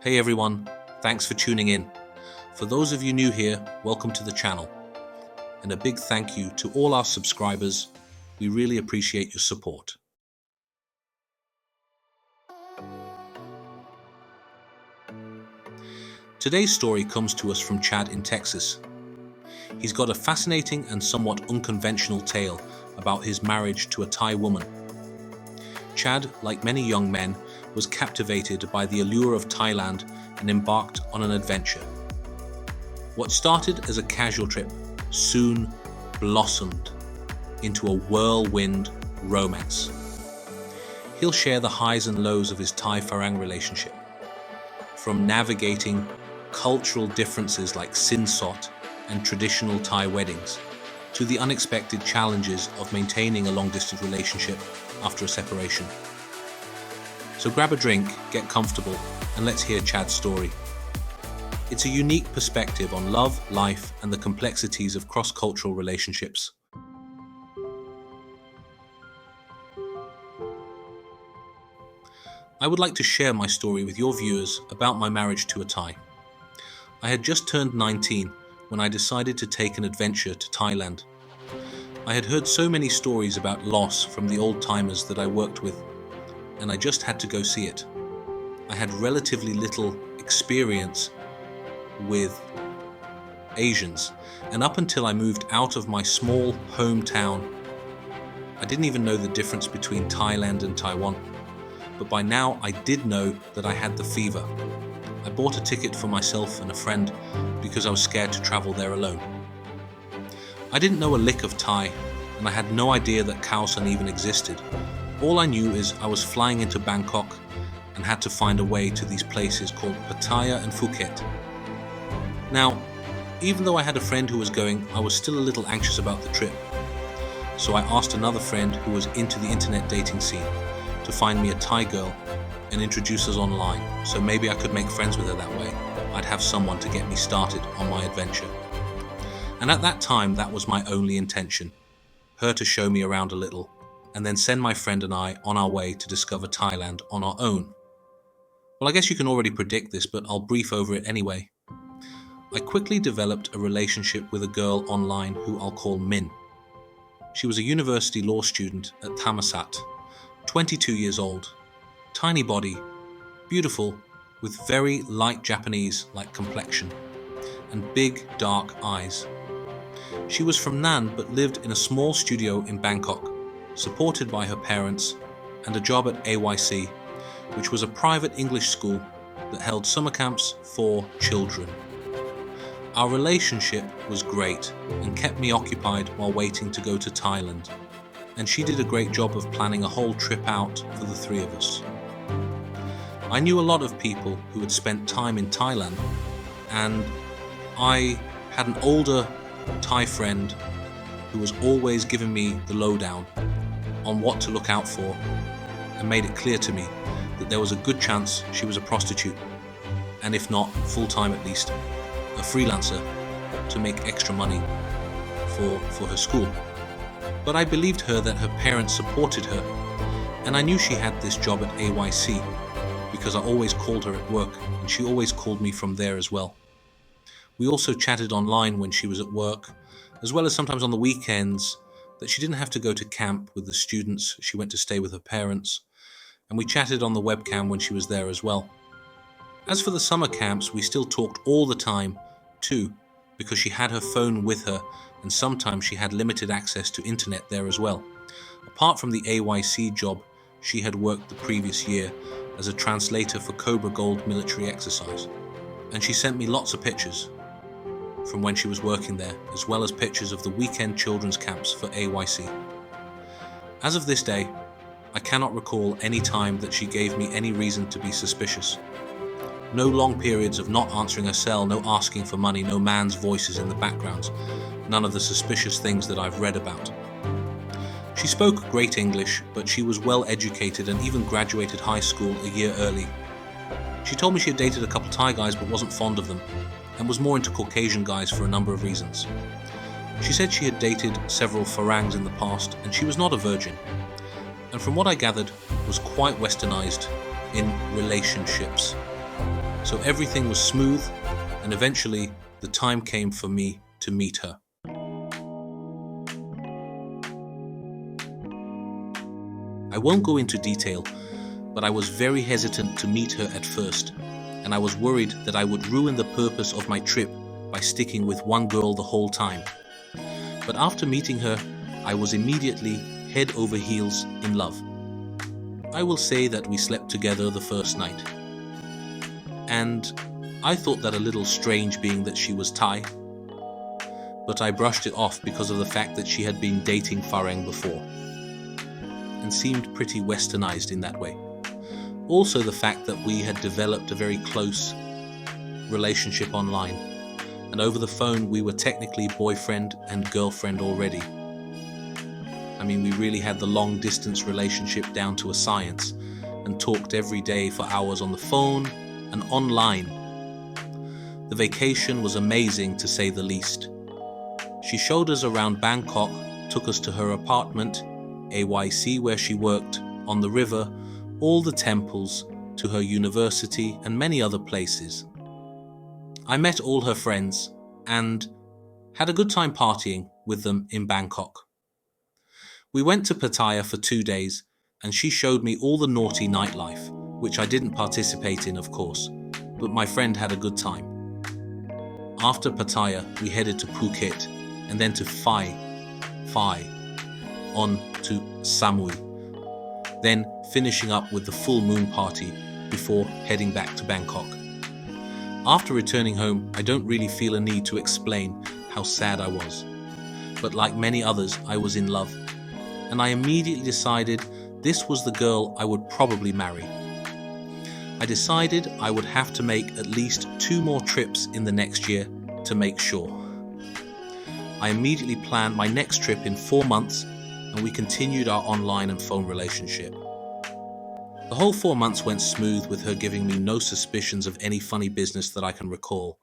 Hey everyone, thanks for tuning in. For those of you new here, welcome to the channel. And a big thank you to all our subscribers. We really appreciate your support. Today's story comes to us from Chad in Texas. He's got a fascinating and somewhat unconventional tale about his marriage to a Thai woman. Chad, like many young men, was captivated by the allure of Thailand and embarked on an adventure. What started as a casual trip soon blossomed into a whirlwind romance. He'll share the highs and lows of his Thai Farang relationship, from navigating cultural differences like sinsot and traditional Thai weddings, to the unexpected challenges of maintaining a long-distance relationship after a separation. So grab a drink, get comfortable, and let's hear Chad's story. It's a unique perspective on love, life, and the complexities of cross-cultural relationships. I would like to share my story with your viewers about my marriage to a Thai. I had just turned 19 when I decided to take an adventure to Thailand. I had heard so many stories about loss from the old-timers that I worked with, and I just had to go see it. I had relatively little experience with Asians, and up until I moved out of my small hometown, I didn't even know the difference between Thailand and Taiwan. But by now I did know that I had the fever. I bought a ticket for myself and a friend because I was scared to travel there alone. I didn't know a lick of Thai, and I had no idea that Khao San even existed. All I knew is I was flying into Bangkok and had to find a way to these places called Pattaya and Phuket. Now, even though I had a friend who was going, I was still a little anxious about the trip. So I asked another friend who was into the internet dating scene to find me a Thai girl and introduce us online, so maybe I could make friends with her that way. I'd have someone to get me started on my adventure. And at that time, that was my only intention, her to show me around a little, and then send my friend and I on our way to discover Thailand on our own. Well, I guess you can already predict this, but I'll brief over it anyway. I quickly developed a relationship with a girl online who I'll call Min. She was a university law student at Thammasat, 22 years old, tiny body, beautiful, with very light Japanese-like complexion, and big dark eyes. She was from Nan but lived in a small studio in Bangkok, supported by her parents, and a job at AYC, which was a private English school that held summer camps for children. Our relationship was great and kept me occupied while waiting to go to Thailand, and she did a great job of planning a whole trip out for the three of us. I knew a lot of people who had spent time in Thailand, and I had an older Thai friend who was always giving me the lowdown on what to look out for, and made it clear to me that there was a good chance she was a prostitute, and if not, full-time at least, a freelancer to make extra money for her school. But I believed her that her parents supported her, and I knew she had this job at AYC because I always called her at work, and she always called me from there as well. We also chatted online when she was at work, as well as sometimes on the weekends, that she didn't have to go to camp with the students. She went to stay with her parents, and we chatted on the webcam when she was there as well. As for the summer camps, we still talked all the time too, because she had her phone with her, and sometimes she had limited access to internet there as well. Apart from the AYC job, she had worked the previous year as a translator for Cobra Gold military exercise, and she sent me lots of pictures from when she was working there, as well as pictures of the weekend children's camps for AYC. As of this day, I cannot recall any time that she gave me any reason to be suspicious. No long periods of not answering her cell, no asking for money, no man's voices in the backgrounds, none of the suspicious things that I've read about. She spoke great English, but she was well educated and even graduated high school a year early. She told me she had dated a couple Thai guys but wasn't fond of them, and was more into Caucasian guys for a number of reasons. She said she had dated several Farangs in the past, and she was not a virgin, and from what I gathered, was quite westernized in relationships. So everything was smooth, and eventually the time came for me to meet her. I won't go into detail, but I was very hesitant to meet her at first, and I was worried that I would ruin the purpose of my trip by sticking with one girl the whole time. But after meeting her, I was immediately head over heels in love. I will say that we slept together the first night. And I thought that a little strange, being that she was Thai, but I brushed it off because of the fact that she had been dating Farang before and seemed pretty westernized in that way. Also the fact that we had developed a very close relationship online, and over the phone we were technically boyfriend and girlfriend already. I mean, we really had the long distance relationship down to a science and talked every day for hours on the phone and online. The vacation was amazing, to say the least. She showed us around Bangkok, took us to her apartment, AYC where she worked, on the river, all the temples, to her university and many other places. I met all her friends and had a good time partying with them in Bangkok. We went to Pattaya for 2 days and she showed me all the naughty nightlife, which I didn't participate in, of course, but my friend had a good time. After Pattaya, we headed to Phuket and then to Phi, on to Samui, then finishing up with the full moon party before heading back to Bangkok. After returning home, I don't really feel a need to explain how sad I was, but like many others, I was in love, and I immediately decided this was the girl I would probably marry. I decided I would have to make at least 2 more trips in the next year to make sure. I immediately planned my next trip in 4 months, and we continued our online and phone relationship. The whole 4 months went smooth, with her giving me no suspicions of any funny business that I can recall.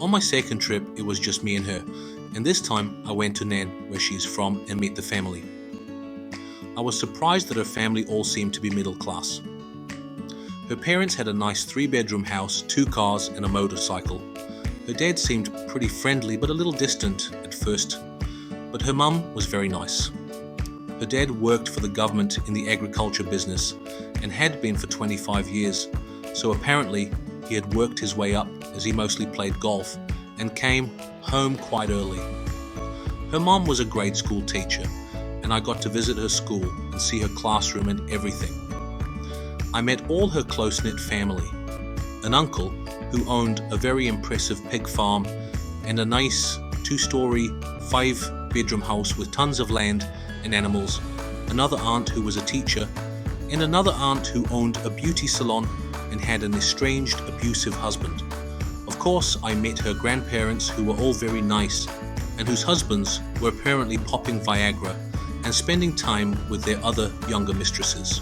On my second trip, it was just me and her, and this time I went to Nen, where she is from, and meet the family. I was surprised that her family all seemed to be middle class. Her parents had a nice 3-bedroom house, 2 cars and a motorcycle. Her dad seemed pretty friendly but a little distant at first, but her mum was very nice. Her dad worked for the government in the agriculture business and had been for 25 years, so apparently he had worked his way up, as he mostly played golf and came home quite early. Her mom was a grade school teacher, and I got to visit her school and see her classroom and everything. I met all her close-knit family, an uncle who owned a very impressive pig farm and a nice 2-story, 5-bedroom house with tons of land and animals, another aunt who was a teacher, and another aunt who owned a beauty salon and had an estranged, abusive husband. Of course, I met her grandparents, who were all very nice and whose husbands were apparently popping Viagra and spending time with their other younger mistresses.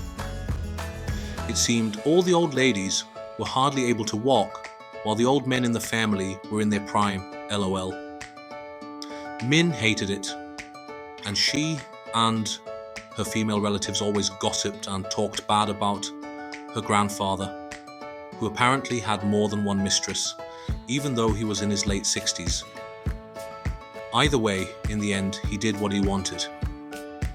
It seemed all the old ladies were hardly able to walk, while the old men in the family were in their prime, LOL. Min hated it, and she and her female relatives always gossiped and talked bad about her grandfather, who apparently had more than one mistress, even though he was in his late 60s. Either way, in the end, he did what he wanted.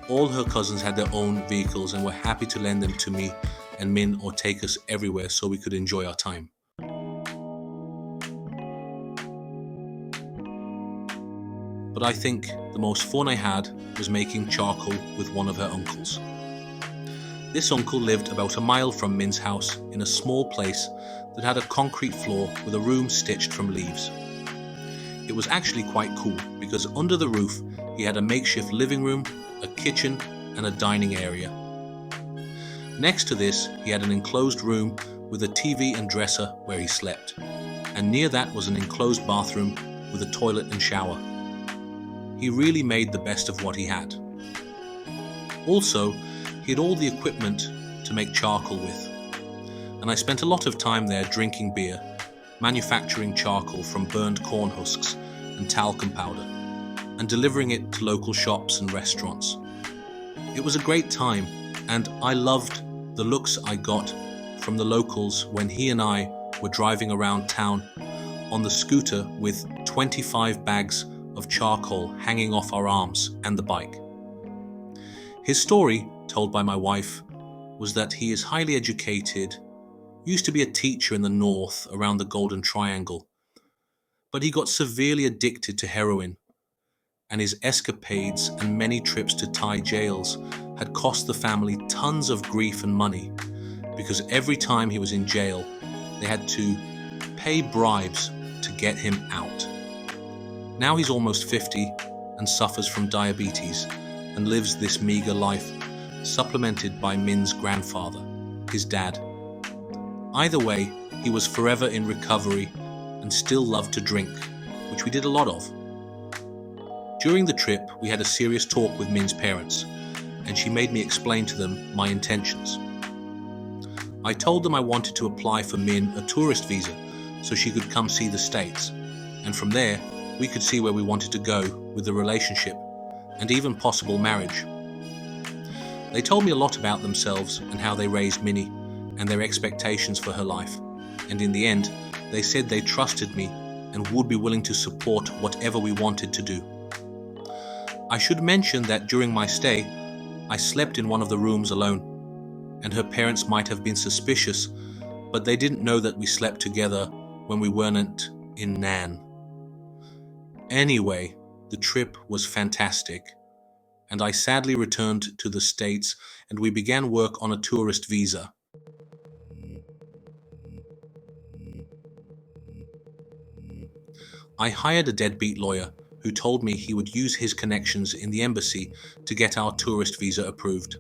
All her cousins had their own vehicles and were happy to lend them to me and Min or take us everywhere so we could enjoy our time. But I think the most fun I had was making charcoal with one of her uncles. This uncle lived about a mile from Min's house in a small place that had a concrete floor with a room stitched from leaves. It was actually quite cool because under the roof he had a makeshift living room, a kitchen and a dining area. Next to this he had an enclosed room with a TV and dresser where he slept, and near that was an enclosed bathroom with a toilet and shower. He really made the best of what he had. Also, he had all the equipment to make charcoal with, and I spent a lot of time there drinking beer, manufacturing charcoal from burned corn husks and talcum powder, and delivering it to local shops and restaurants. It was a great time, and I loved the looks I got from the locals when he and I were driving around town on the scooter with 25 bags of charcoal hanging off our arms and the bike. His story, told by my wife, was that he is highly educated, used to be a teacher in the north around the Golden Triangle, but he got severely addicted to heroin, and his escapades and many trips to Thai jails had cost the family tons of grief and money, because every time he was in jail, they had to pay bribes to get him out. Now he's almost 50 and suffers from diabetes and lives this meager life, supplemented by Min's grandfather, his dad. Either way, he was forever in recovery and still loved to drink, which we did a lot of. During the trip, we had a serious talk with Min's parents, and she made me explain to them my intentions. I told them I wanted to apply for Min a tourist visa so she could come see the States, and from there, we could see where we wanted to go with the relationship and even possible marriage. They told me a lot about themselves and how they raised Minnie and their expectations for her life, and in the end, they said they trusted me and would be willing to support whatever we wanted to do. I should mention that during my stay, I slept in one of the rooms alone, and her parents might have been suspicious, but they didn't know that we slept together when we weren't in Nan. Anyway, the trip was fantastic, and I sadly returned to the States and we began work on a tourist visa. I hired a deadbeat lawyer who told me he would use his connections in the embassy to get our tourist visa approved.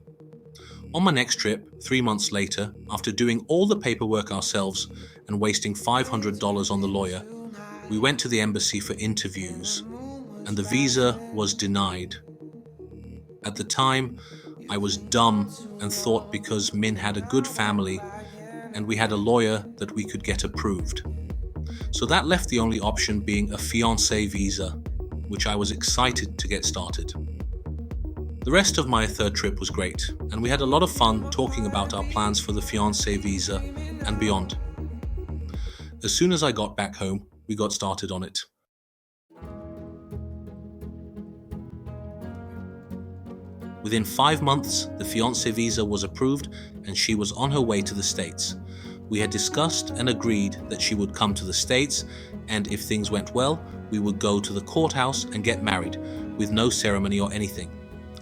On my next trip, 3 months later, after doing all the paperwork ourselves and wasting $500 on the lawyer, we went to the embassy for interviews, and the visa was denied. At the time, I was dumb and thought because Min had a good family and we had a lawyer that we could get approved. So that left the only option being a fiancé visa, which I was excited to get started. The rest of my third trip was great, and we had a lot of fun talking about our plans for the fiancé visa and beyond. As soon as I got back home, we got started on it. Within 5 months, the fiancé visa was approved and she was on her way to the States. We had discussed and agreed that she would come to the States, and if things went well, we would go to the courthouse and get married, with no ceremony or anything.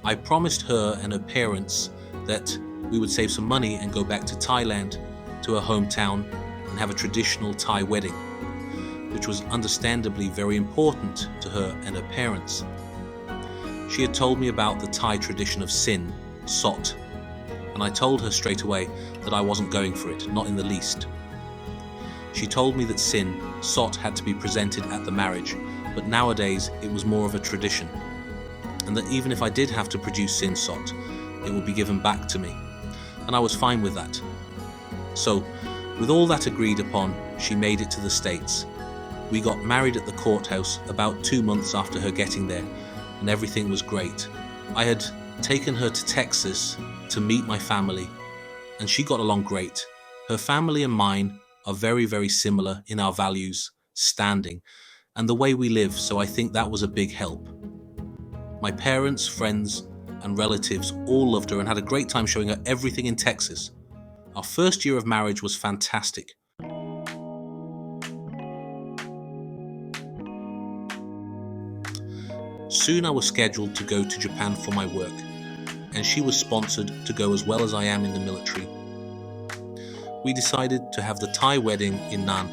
I promised her and her parents that we would save some money and go back to Thailand, to her hometown, and have a traditional Thai wedding, which was understandably very important to her and her parents. She had told me about the Thai tradition of sin, sot, and I told her straight away that I wasn't going for it, not in the least. She told me that sin, sot, had to be presented at the marriage, but nowadays it was more of a tradition, and that even if I did have to produce sin sot, it would be given back to me, and I was fine with that. So, with all that agreed upon, she made it to the States. We got married at the courthouse about 2 months after her getting there, and everything was great. I had taken her to Texas to meet my family, and she got along great. Her family and mine are very, very similar in our values, standing, and the way we live, so I think that was a big help. My parents, friends, and relatives all loved her and had a great time showing her everything in Texas. Our first year of marriage was fantastic. Soon I was scheduled to go to Japan for my work, and she was sponsored to go as well as I am in the military. We decided to have the Thai wedding in Nan,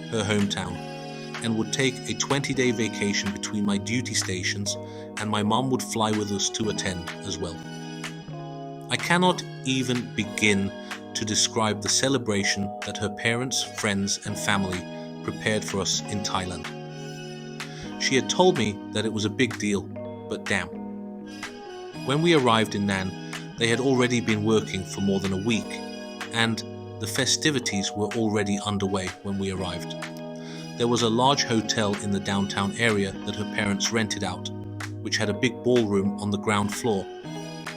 her hometown, and would take a 20-day vacation between my duty stations, and my mom would fly with us to attend as well. I cannot even begin to describe the celebration that her parents, friends, and family prepared for us in Thailand. She had told me that it was a big deal, but damn. When we arrived in Nan, they had already been working for more than a week, and the festivities were already underway when we arrived. There was a large hotel in the downtown area that her parents rented out, which had a big ballroom on the ground floor.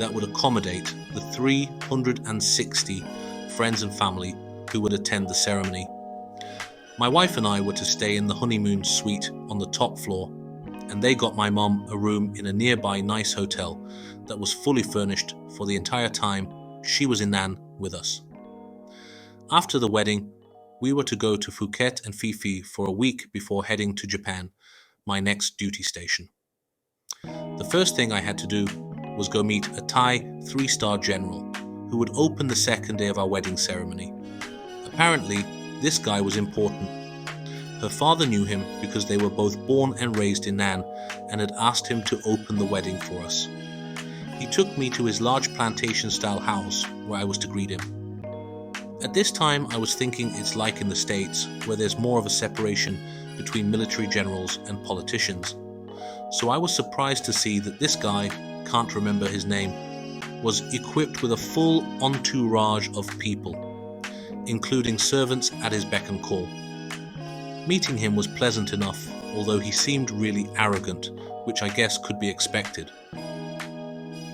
that would accommodate the 360 friends and family who would attend the ceremony. My wife and I were to stay in the honeymoon suite on the top floor, and they got my mom a room in a nearby nice hotel that was fully furnished for the entire time she was in Nan with us. After the wedding, we were to go to Phuket and Phi Phi for a week before heading to Japan, my next duty station. The first thing I had to do was go meet a Thai 3-star general who would open the second day of our wedding ceremony. Apparently, this guy was important. Her father knew him because they were both born and raised in Nan and had asked him to open the wedding for us. He took me to his large plantation-style house where I was to greet him. At this time, I was thinking it's like in the States, where there's more of a separation between military generals and politicians. So I was surprised to see that this guy, can't remember his name, was equipped with a full entourage of people, including servants at his beck and call. Meeting him was pleasant enough, although he seemed really arrogant, which I guess could be expected.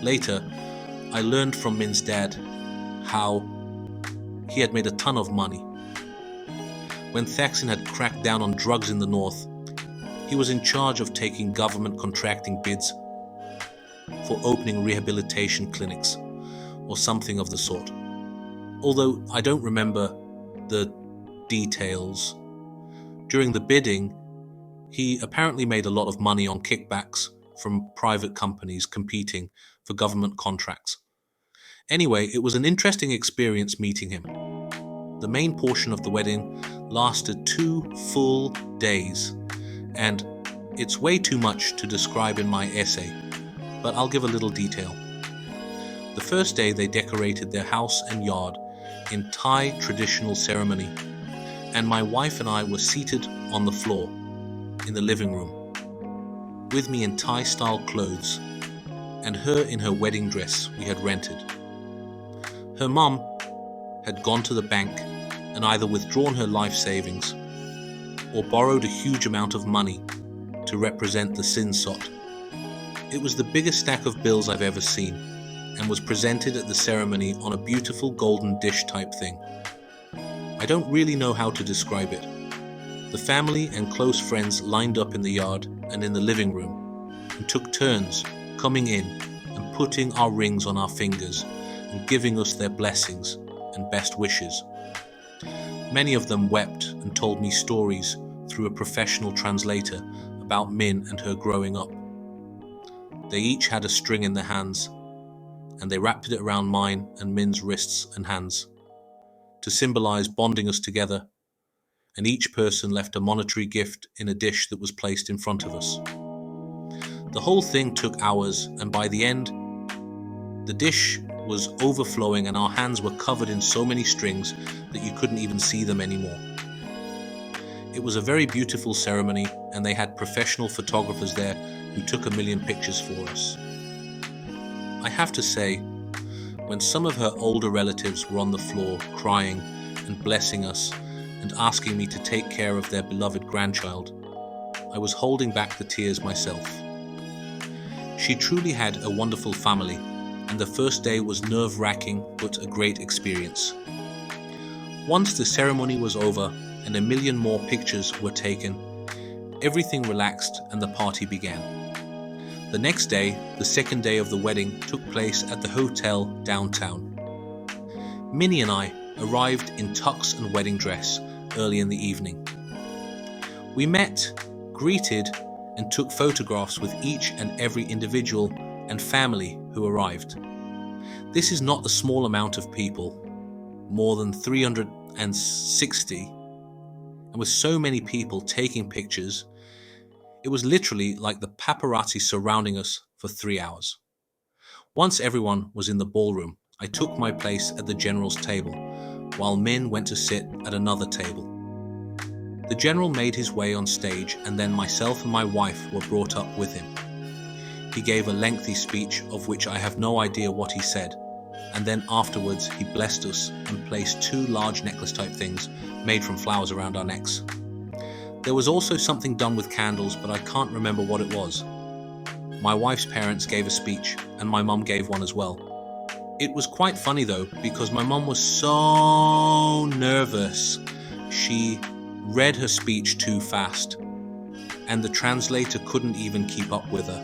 Later, I learned from Min's dad how he had made a ton of money. When Thaksin had cracked down on drugs in the north, he was in charge of taking government contracting bids for opening rehabilitation clinics or something of the sort. Although I don't remember the details. During the bidding, he apparently made a lot of money on kickbacks from private companies competing for government contracts. Anyway, it was an interesting experience meeting him. The main portion of the wedding lasted 2 full days, and it's way too much to describe in my essay, but I'll give a little detail. The first day they decorated their house and yard in Thai traditional ceremony, and my wife and I were seated on the floor in the living room, with me in Thai-style clothes, and her in her wedding dress we had rented. Her mum had gone to the bank and either withdrawn her life savings or borrowed a huge amount of money to represent the sin sot. It was the biggest stack of bills I've ever seen and was presented at the ceremony on a beautiful golden dish type thing. I don't really know how to describe it. The family and close friends lined up in the yard and in the living room and took turns coming in and putting our rings on our fingers and giving us their blessings and best wishes. Many of them wept and told me stories through a professional translator about Min and her growing up. They each had a string in their hands, and they wrapped it around mine and Min's wrists and hands to symbolize bonding us together, and each person left a monetary gift in a dish that was placed in front of us. The whole thing took hours, and by the end, the dish was overflowing and our hands were covered in so many strings that you couldn't even see them anymore. It was a very beautiful ceremony, and they had professional photographers there who took 1 million pictures for us. I have to say, when some of her older relatives were on the floor crying and blessing us and asking me to take care of their beloved grandchild, I was holding back the tears myself. She truly had a wonderful family, and the first day was nerve-wracking but a great experience. Once the ceremony was over and 1 million more pictures were taken, everything relaxed and the party began. The next day, the second day of the wedding, took place at the hotel downtown. Minnie and I arrived in tux and wedding dress early in the evening. We met, greeted, and took photographs with each and every individual and family who arrived. This is not a small amount of people, more than 360, and with so many people taking pictures, it was literally like the paparazzi surrounding us for 3 hours. Once everyone was in the ballroom, I took my place at the general's table, while Min went to sit at another table. The general made his way on stage, and then myself and my wife were brought up with him. He gave a lengthy speech of which I have no idea what he said, and then afterwards he blessed us and placed 2 large necklace-type things made from flowers around our necks. There was also something done with candles, but I can't remember what it was. my wife's parents gave a speech and my mum gave one as well. It was quite funny though, because my mum was so nervous. She read her speech too fast, and the translator couldn't even keep up with her.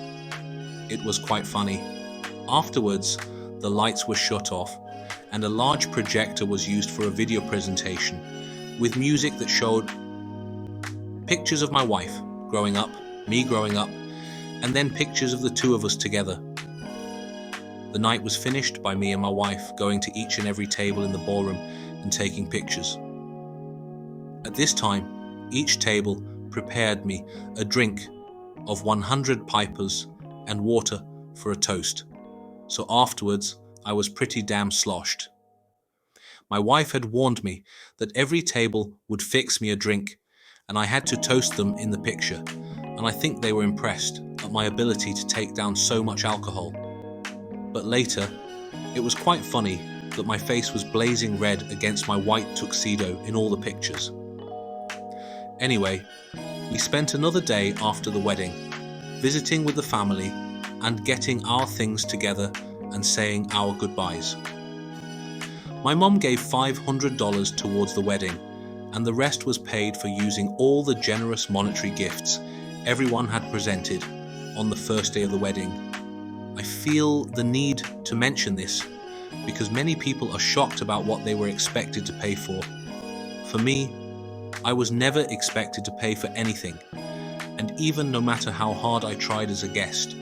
It was quite funny. Afterwards, the lights were shut off, and a large projector was used for a video presentation with music that showed pictures of my wife growing up, me growing up, and then pictures of the two of us together. The night was finished by me and my wife going to each and every table in the ballroom and taking pictures. At this time, each table prepared me a drink of 100 pipers and water for a toast. So afterwards, I was pretty damn sloshed. My wife had warned me that every table would fix me a drink, and I had to toast them in the picture, and I think they were impressed at my ability to take down so much alcohol. But later, it was quite funny that my face was blazing red against my white tuxedo in all the pictures. Anyway, we spent another day after the wedding, visiting with the family and getting our things together and saying our goodbyes. My mum gave $500 towards the wedding, and the rest was paid for using all the generous monetary gifts everyone had presented on the first day of the wedding. I feel the need to mention this because many people are shocked about what they were expected to pay for. For me, I was never expected to pay for anything, and even no matter how hard I tried as a guest,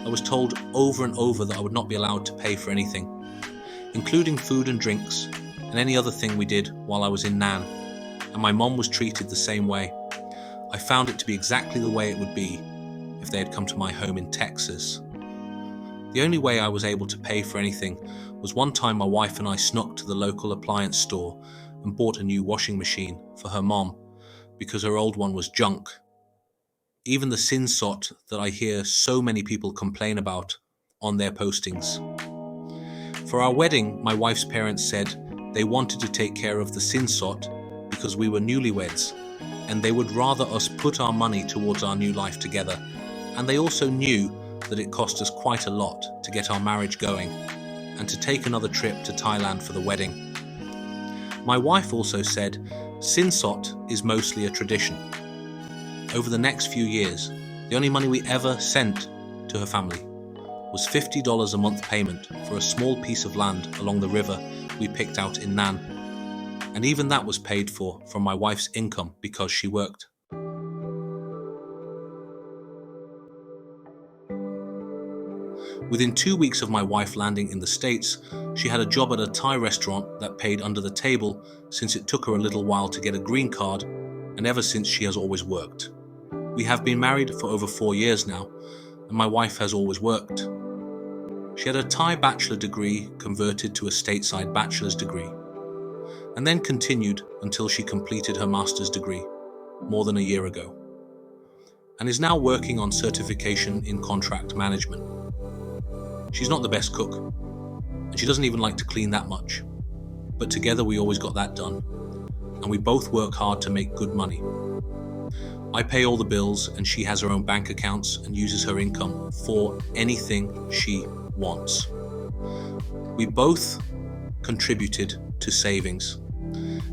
I was told over and over that I would not be allowed to pay for anything, including food and drinks and any other thing we did while I was in Nan, and my mom was treated the same way. I found it to be exactly the way it would be if they had come to my home in Texas. The only way I was able to pay for anything was one time my wife and I snuck to the local appliance store and bought a new washing machine for her mom because her old one was junk. Even the sin sot that I hear so many people complain about on their postings. For our wedding, my wife's parents said they wanted to take care of the sin sot because we were newlyweds, and they would rather us put our money towards our new life together. And they also knew that it cost us quite a lot to get our marriage going and to take another trip to Thailand for the wedding. My wife also said sin sot is mostly a tradition. Over the next few years, the only money we ever sent to her family was $50 a month payment for a small piece of land along the river we picked out in Nan. And even that was paid for from my wife's income because she worked. Within 2 weeks of my wife landing in the States, she had a job at a Thai restaurant that paid under the table since it took her a little while to get a green card, and ever since she has always worked. We have been married for over 4 years now, and my wife has always worked. She had a Thai bachelor degree converted to a stateside bachelor's degree, and then continued until she completed her master's degree more than a year ago, and is now working on certification in contract management. She's not the best cook, and she doesn't even like to clean that much, but together we always got that done, and we both work hard to make good money. I pay all the bills, and she has her own bank accounts and uses her income for anything she wants. We both contributed to savings,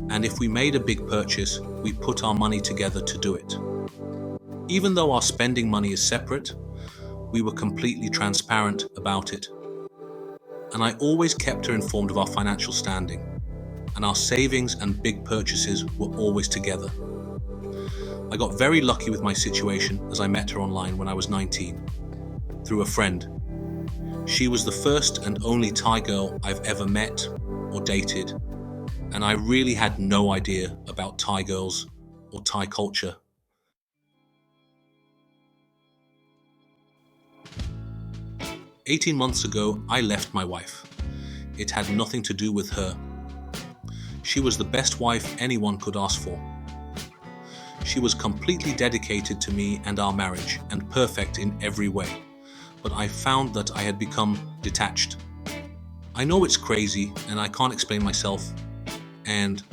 and if we made a big purchase, we put our money together to do it. Even though our spending money is separate, we were completely transparent about it. And I always kept her informed of our financial standing, and our savings and big purchases were always together. I got very lucky with my situation as I met her online when I was 19, through a friend. She was the first and only Thai girl I've ever met or dated, and I really had no idea about Thai girls or Thai culture. "18 months ago, I left my wife. It had nothing to do with her. She was the best wife anyone could ask for. She was completely dedicated to me and our marriage, and perfect in every way. But I found that I had become detached. I know it's crazy, and I can't explain myself, and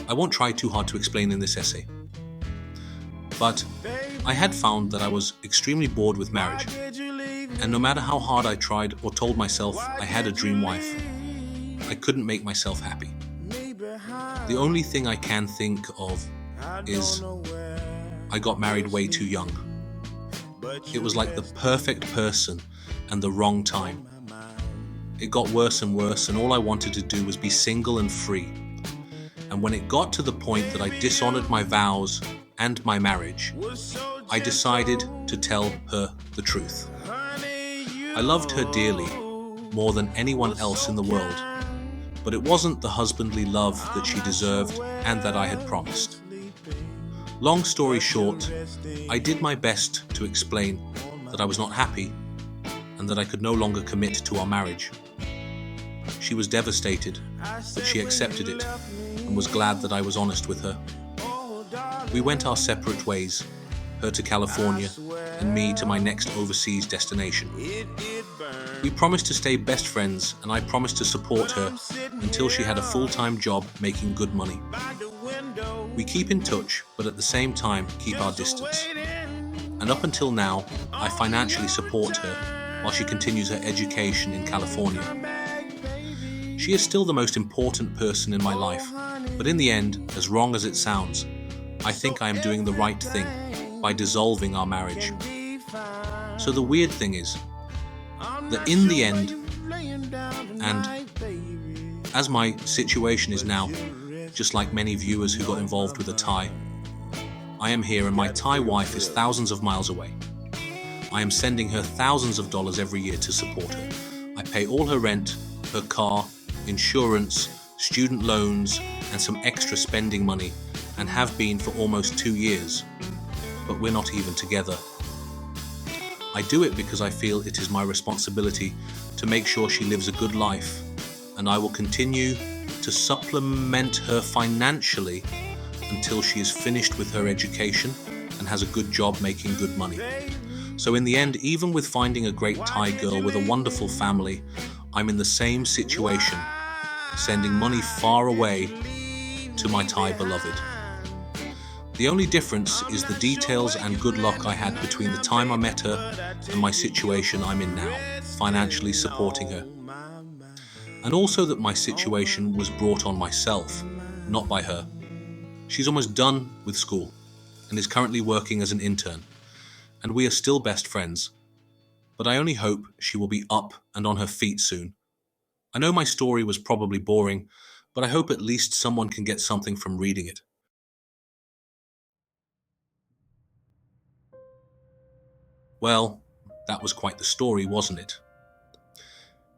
I won't try too hard to explain in this essay. But I had found that I was extremely bored with marriage. And no matter how hard I tried or told myself I had a dream wife, I couldn't make myself happy. The only thing I can think of is I got married way too young. It was like the perfect person and the wrong time. It got worse and worse, and all I wanted to do was be single and free. And when it got to the point that I dishonored my vows and my marriage, I decided to tell her the truth. I loved her dearly, more than anyone else in the world, but it wasn't the husbandly love that she deserved and that I had promised. Long story short, I did my best to explain that I was not happy and that I could no longer commit to our marriage. She was devastated, but she accepted it and was glad that I was honest with her. We went our separate ways, her to California and me to my next overseas destination. We promised to stay best friends, and I promised to support her until she had a full-time job making good money. We keep in touch, but at the same time keep our distance. And up until now, I financially support her while she continues her education in California. She is still the most important person in my life, but in the end, as wrong as it sounds, I think I am doing the right thing by dissolving our marriage. So the weird thing is that in the end, and as my situation is now, just like many viewers who got involved with a Thai, I am here and my Thai wife is thousands of miles away. I am sending her thousands of dollars every year to support her. I pay all her rent, her car, insurance, student loans, and some extra spending money, and have been for almost 2 years. But we're not even together. I do it because I feel it is my responsibility to make sure she lives a good life, and I will continue to supplement her financially until she is finished with her education and has a good job making good money. So in the end, even with finding a great Thai girl with a wonderful family, I'm in the same situation, sending money far away to my Thai beloved. The only difference is the details and good luck I had between the time I met her and my situation I'm in now, financially supporting her. And also that my situation was brought on myself, not by her. She's almost done with school and is currently working as an intern, and we are still best friends. But I only hope she will be up and on her feet soon. I know my story was probably boring, but I hope at least someone can get something from reading it. Well, that was quite the story, wasn't it?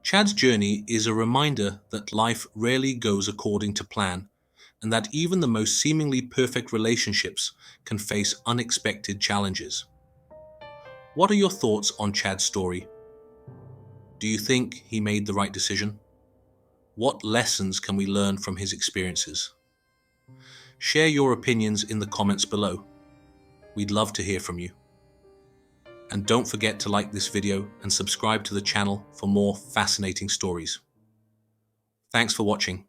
Chad's journey is a reminder that life rarely goes according to plan, and that even the most seemingly perfect relationships can face unexpected challenges. What are your thoughts on Chad's story? Do you think he made the right decision? What lessons can we learn from his experiences? Share your opinions in the comments below. We'd love to hear from you. And don't forget to like this video and subscribe to the channel for more fascinating stories. Thanks for watching.